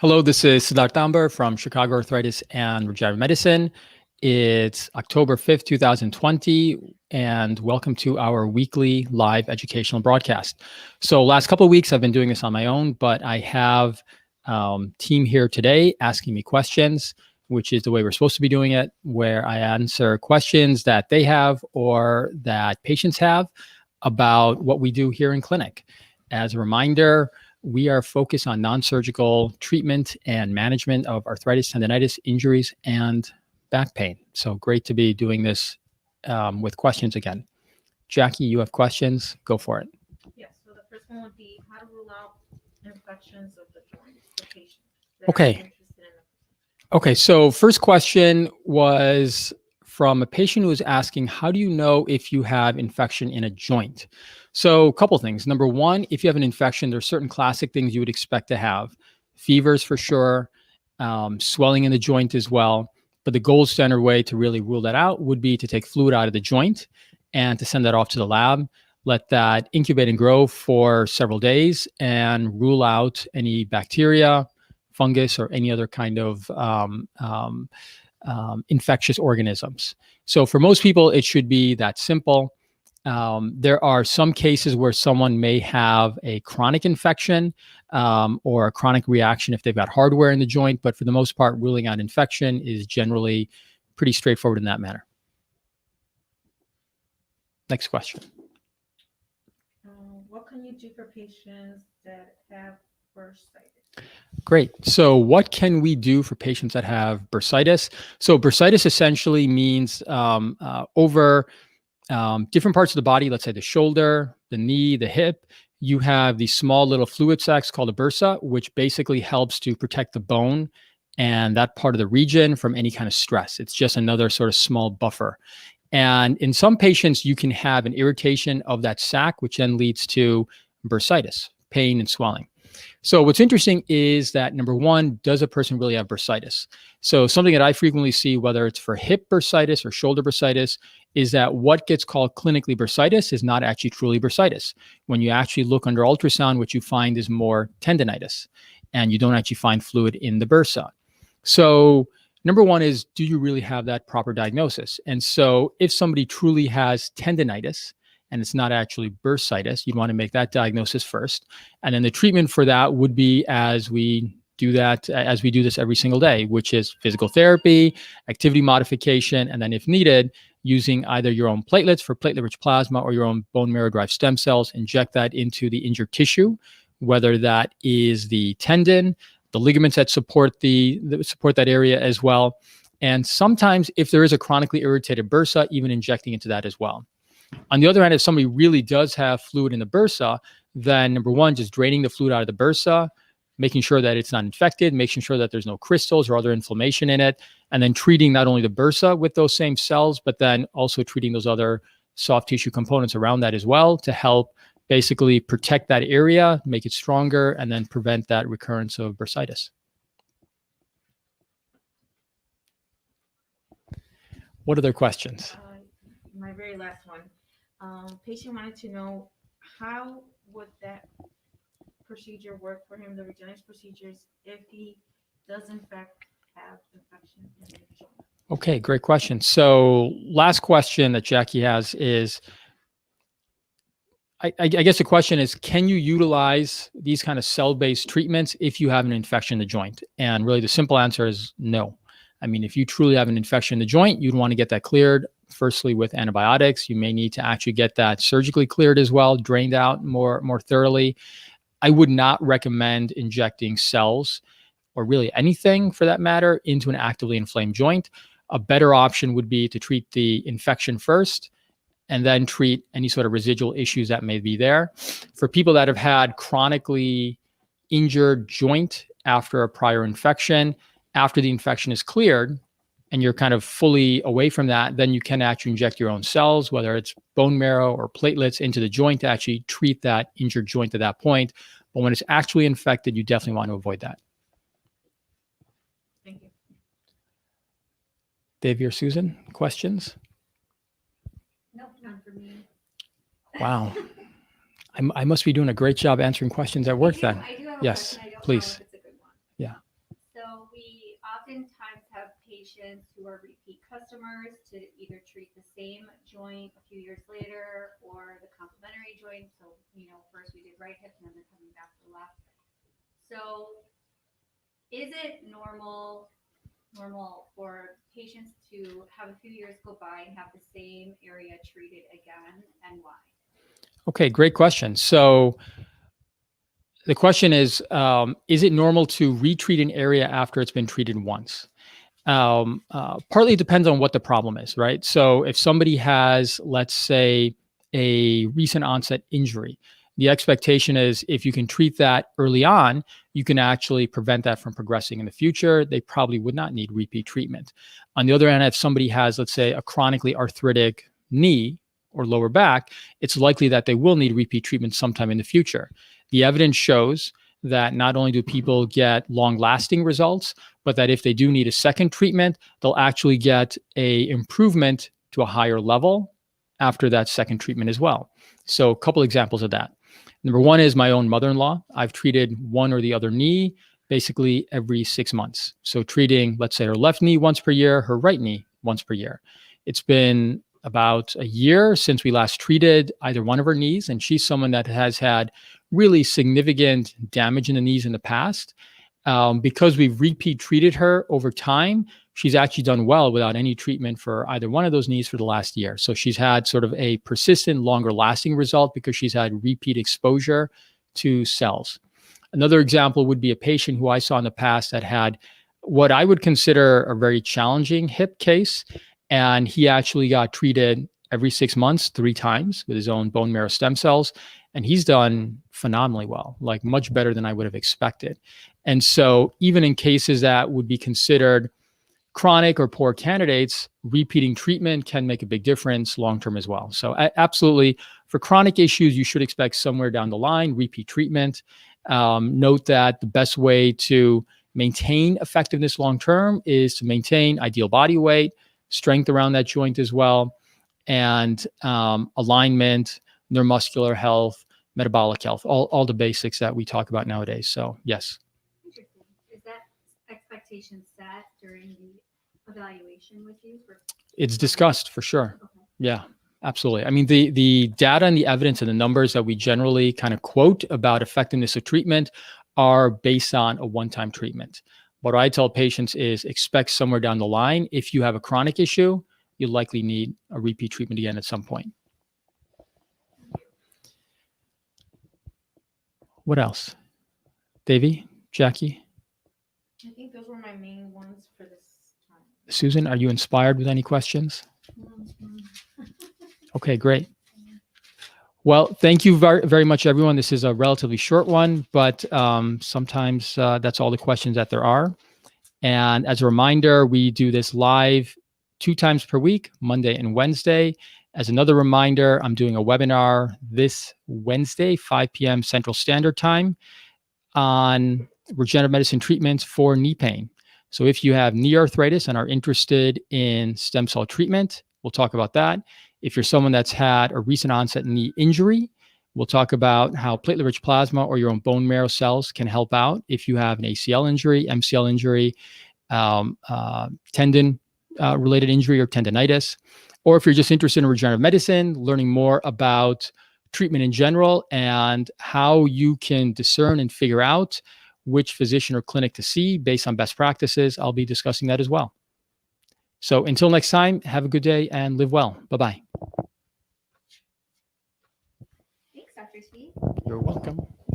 Hello, this is Siddharth Amber from Chicago Arthritis and Regenerative Medicine. It's October 5th, 2020, and welcome to our weekly live educational broadcast. So last couple of weeks, I've been doing this on my own, but I have team here today asking me questions, which is the way we're supposed to be doing it, where I answer questions that they have or that patients have about what we do here in clinic. As a reminder, we are focused on non-surgical treatment and management of arthritis, tendonitis, injuries, and back pain. So great to be doing this with questions again. Jackie, you have questions? Go for it. Yes. So the first one would be how to rule out infections of the joints for patients that Okay. are interested in it. Okay, so first question was from a patient who was asking, how do you know if you have infection in a joint? So a couple things. Number one, if you have an infection, there are certain classic things you would expect to have. Fevers for sure, swelling in the joint as well. But the gold standard way to really rule that out would be to take fluid out of the joint and to send that off to the lab, let that incubate and grow for several days and rule out any bacteria, fungus, or any other kind of infectious organisms. So for most people, it should be that simple. There are some cases where someone may have a chronic infection or a chronic reaction if they've got hardware in the joint, but for the most part, ruling out infection is generally pretty straightforward in that manner. Next question. What can you do for patients that have bursitis? Great. So what can we do for patients that have bursitis? So bursitis essentially means over different parts of the body, let's say the shoulder, the knee, the hip, you have these small little fluid sacs called a bursa, which basically helps to protect the bone and that part of the region from any kind of stress. It's just another sort of small buffer. And in some patients, you can have an irritation of that sac, which then leads to bursitis, pain and swelling. So what's interesting is that, number one, does a person really have bursitis? So something that I frequently see, whether it's for hip bursitis or shoulder bursitis, is that what gets called clinically bursitis is not actually truly bursitis. When you actually look under ultrasound, what you find is more tendonitis, and you don't actually find fluid in the bursa. So number one is, do you really have that proper diagnosis? And so if somebody truly has tendonitis, and it's not actually bursitis, you'd want to make that diagnosis first. And then the treatment for that would be as we do this every single day, which is physical therapy, activity modification, and then if needed, using either your own platelets for platelet-rich plasma or your own bone marrow-derived stem cells, inject that into the injured tissue, whether that is the tendon, the ligaments that support that area as well. And sometimes if there is a chronically irritated bursa, even injecting into that as well. On the other hand, if somebody really does have fluid in the bursa, then number one, just draining the fluid out of the bursa, making sure that it's not infected, making sure that there's no crystals or other inflammation in it, and then treating not only the bursa with those same cells, but then also treating those other soft tissue components around that as well to help basically protect that area, make it stronger, and then prevent that recurrence of bursitis. What other questions? My very last one. Patient wanted to know how would that procedure work for him, the regenerative procedures, if he does in fact have infection in the joint? Okay, great question. So last question that Jackie has is, I guess the question is, can you utilize these kind of cell-based treatments if you have an infection in the joint? And really the simple answer is no. I mean, if you truly have an infection in the joint, you'd want to get that cleared, firstly with antibiotics. You may need to actually get that surgically cleared as well, drained out more thoroughly. I would not recommend injecting cells or really anything for that matter into an actively inflamed joint. A better option would be to treat the infection first and then treat any sort of residual issues that may be there. For people that have had chronically injured joint after a prior infection, after the infection is cleared and you're kind of fully away from that, then you can actually inject your own cells, whether it's bone marrow or platelets, into the joint to actually treat that injured joint at that point. But when it's actually infected, you definitely want to avoid that. Thank you. Davey or Susan, questions? Nope, none for me. Wow. I must be doing a great job answering questions at work then. I do have a Yes, question. I don't please. know if it's a good one. Yeah. patients who are repeat customers to either treat the same joint a few years later or the complementary joint. So, first we did right hip and then they're coming back to left. So is it normal for patients to have a few years go by and have the same area treated again, and why? Okay, great question. So the question is it normal to retreat an area after it's been treated once? Partly it depends on what the problem is, right? So if somebody has, let's say, a recent onset injury, the expectation is if you can treat that early on, you can actually prevent that from progressing in the future. They probably would not need repeat treatment. On the other hand, if somebody has, let's say, a chronically arthritic knee or lower back, it's likely that they will need repeat treatment sometime in the future. The evidence shows that not only do people get long-lasting results, but that if they do need a second treatment, they'll actually get a improvement to a higher level after that second treatment as well. So a couple examples of that. Number one is my own mother-in-law. I've treated one or the other knee basically every 6 months. So treating, let's say, her left knee once per year, her right knee once per year. It's been about a year since we last treated either one of her knees, and she's someone that has had really significant damage in the knees in the past. Because we've repeat treated her over time, she's actually done well without any treatment for either one of those knees for the last year. So she's had sort of a persistent, longer lasting result because she's had repeat exposure to cells. Another example would be a patient who I saw in the past that had what I would consider a very challenging hip case. And he actually got treated every 6 months, 3 times with his own bone marrow stem cells. And he's done phenomenally well, like much better than I would have expected. And so even in cases that would be considered chronic or poor candidates, repeating treatment can make a big difference long-term as well. So absolutely, for chronic issues, you should expect somewhere down the line, repeat treatment. Note that the best way to maintain effectiveness long-term is to maintain ideal body weight, strength around that joint as well, and alignment, neuromuscular health, metabolic health, all the basics that we talk about nowadays. So yes. Interesting. Is that expectation set during the evaluation with you? It's discussed for sure. Okay. Yeah, absolutely. I mean, the data and the evidence and the numbers that we generally kind of quote about effectiveness of treatment are based on a one-time treatment. What I tell patients is expect somewhere down the line, if you have a chronic issue, you'll likely need a repeat treatment again at some point. What else? Davey, Jackie? I think those were my main ones for this time. Susan, are you inspired with any questions? Okay, great. Well, thank you very, very much, everyone. This is a relatively short one, but sometimes that's all the questions that there are. And as a reminder, we do this live 2 times per week, Monday and Wednesday. As another reminder, I'm doing a webinar this Wednesday, 5 p.m. Central Standard Time on regenerative medicine treatments for knee pain. So if you have knee arthritis and are interested in stem cell treatment, we'll talk about that. If you're someone that's had a recent onset knee injury, we'll talk about how platelet-rich plasma or your own bone marrow cells can help out if you have an ACL injury, MCL injury, tendon related injury or tendonitis. Or if you're just interested in regenerative medicine, learning more about treatment in general and how you can discern and figure out which physician or clinic to see based on best practices, I'll be discussing that as well. So until next time, have a good day and live well. Bye-bye. Thanks, Dr. Speed. You're welcome.